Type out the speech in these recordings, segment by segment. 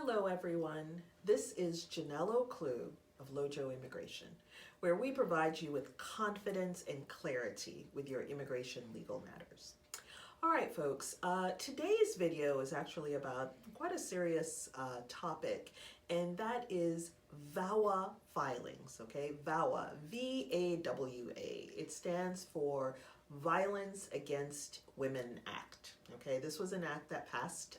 Hello everyone, this is Janelle Clue of Lojo Immigration, where we provide you with confidence and clarity with your immigration legal matters. All right folks, today's video is actually about quite a serious topic, and that is VAWA filings, okay? VAWA, V-A-W-A. It stands for Violence Against Women Act, okay? This was an act that passed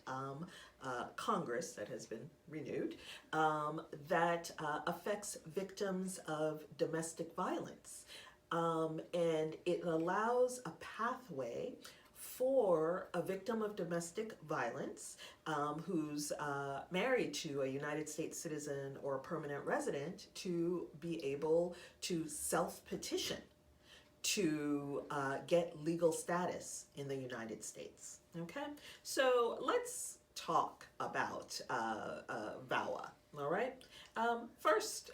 Congress, that has been renewed, that affects victims of domestic violence. And it allows a pathway for a victim of domestic violence who's married to a United States citizen or a permanent resident to be able to self-petition to get legal status in the United States. Okay, so let's talk about VAWA. All right. First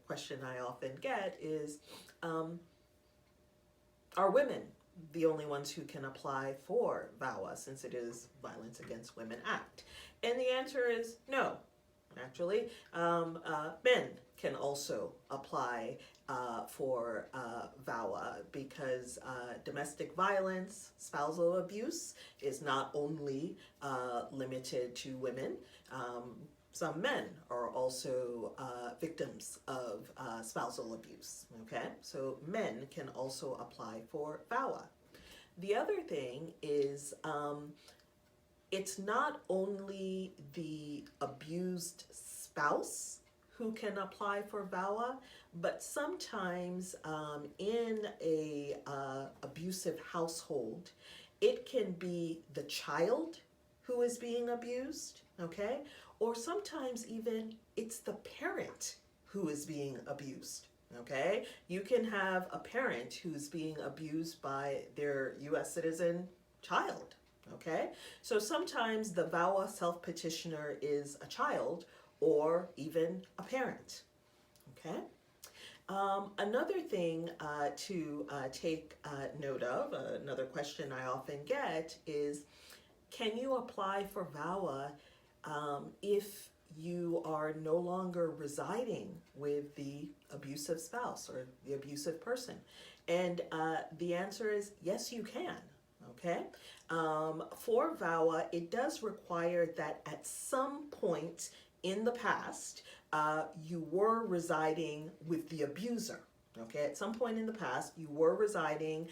question I often get is, are women the only ones who can apply for VAWA since it is Violence Against Women Act? And the answer is no. Actually, men can also apply for VAWA because domestic violence, spousal abuse is not only limited to women. Some men are also victims of spousal abuse, okay? So men can also apply for VAWA. The other thing is it's not only the abused spouse who can apply for VAWA, but sometimes in a abusive household, it can be the child who is being abused, okay? Or sometimes even it's the parent who is being abused, okay? You can have a parent who's being abused by their U.S. citizen child, okay? So sometimes the VAWA self-petitioner is a child or even a parent, okay? Another thing to take note of, another question I often get is, can you apply for VAWA if you are no longer residing with the abusive spouse or the abusive person? And the answer is yes, you can. Okay, for VAWA, it does require that at some point in the past, you were residing with the abuser. Okay, at some point in the past, you were residing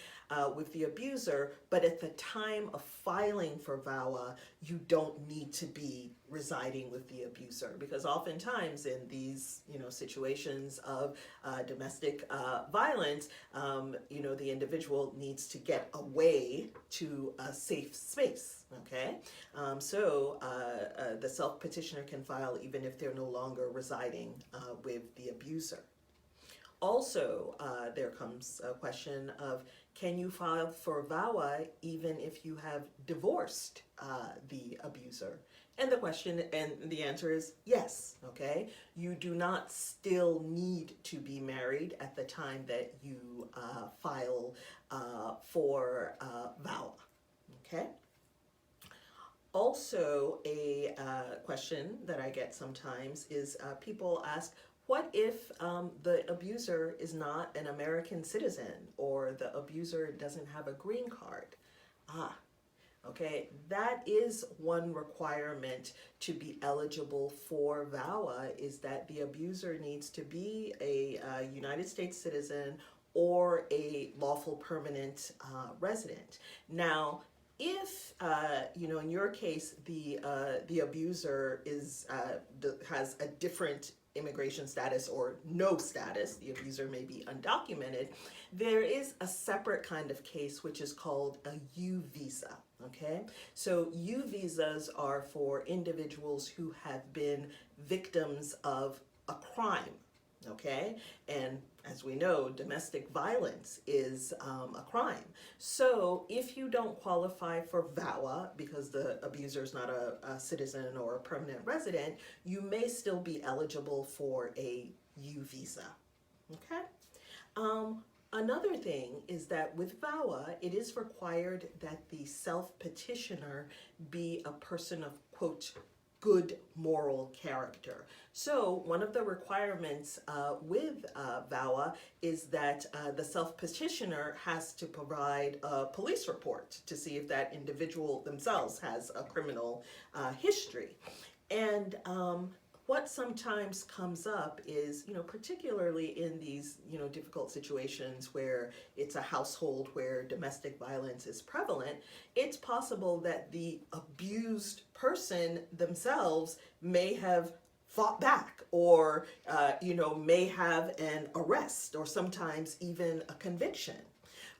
with the abuser, but at the time of filing for VAWA, you don't need to be residing with the abuser, because oftentimes in these, situations of domestic violence, the individual needs to get away to a safe space. Okay, so the self-petitioner can file even if they're no longer residing with the abuser. Also, there comes a question of, can you file for VAWA even if you have divorced the abuser? And the answer is yes, okay? You do not still need to be married at the time that you file for VAWA, okay? Also, a question that I get sometimes is people ask, what if the abuser is not an American citizen or the abuser doesn't have a green card? Okay, that is one requirement to be eligible for VAWA, is that the abuser needs to be a United States citizen or a lawful permanent resident. Now, if in your case the abuser has a different immigration status or no status, the abuser may be undocumented, there is a separate kind of case which is called a U visa, okay? So U visas are for individuals who have been victims of a crime, okay? And as we know, domestic violence is a crime. So if you don't qualify for VAWA because the abuser is not a citizen or a permanent resident, you may still be eligible for a U visa, okay? Another thing is that with VAWA, it is required that the self-petitioner be a person of, quote, good moral character. So one of the requirements with VAWA is that the self-petitioner has to provide a police report to see if that individual themselves has a criminal history. And what sometimes comes up is, particularly in these, difficult situations where it's a household where domestic violence is prevalent, it's possible that the abused person themselves may have fought back or, may have an arrest or sometimes even a conviction.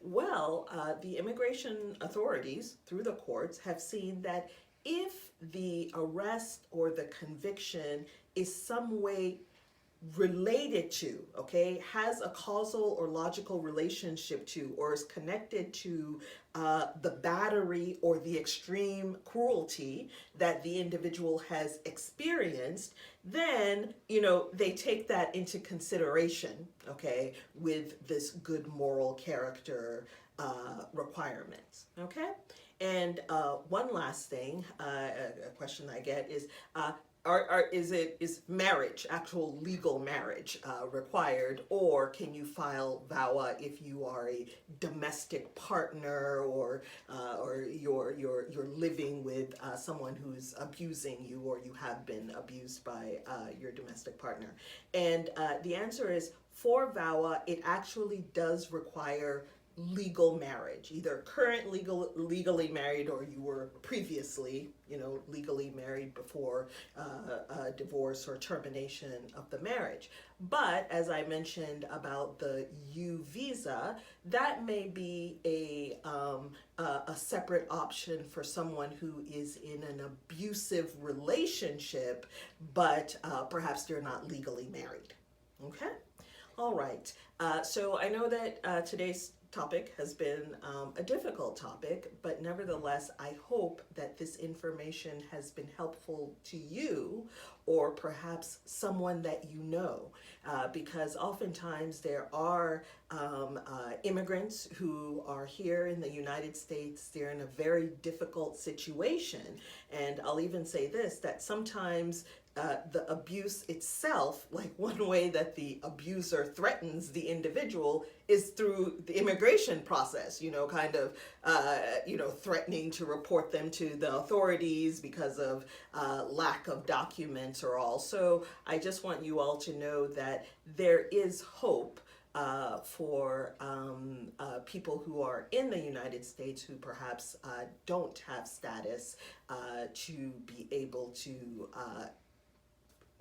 Well, the immigration authorities through the courts have seen that if the arrest or the conviction is some way related to, has a causal or logical relationship to, or is connected to the battery or the extreme cruelty that the individual has experienced, then, they take that into consideration, with this good moral character requirements, And one last thing, a question I get is, is marriage, actual legal marriage, required, or can you file VAWA if you are a domestic partner or you're living with someone who's abusing you, or you have been abused by your domestic partner? And the answer is, for VAWA, it actually does require legal marriage, either legally married, or you were previously, legally married before divorce or termination of the marriage. But as I mentioned about the U visa, that may be a separate option for someone who is in an abusive relationship, but perhaps they're not legally married. Okay? All right. So I know that today's topic has been a difficult topic, but nevertheless, I hope that this information has been helpful to you, or perhaps someone that you know, because oftentimes there are immigrants who are here in the United States. They're in a very difficult situation, and I'll even say this, that sometimes the abuse itself, like one way that the abuser threatens the individual is through the immigration process, threatening to report them to the authorities because of lack of documents or all. So I just want you all to know that there is hope for people who are in the United States who perhaps don't have status to be able to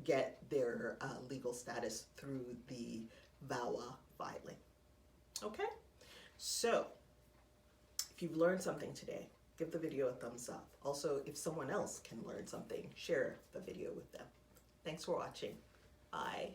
get their legal status through the VAWA filing. Okay? So, if you've learned something today, give the video a thumbs up. Also, if someone else can learn something, share the video with them. Thanks for watching. Bye.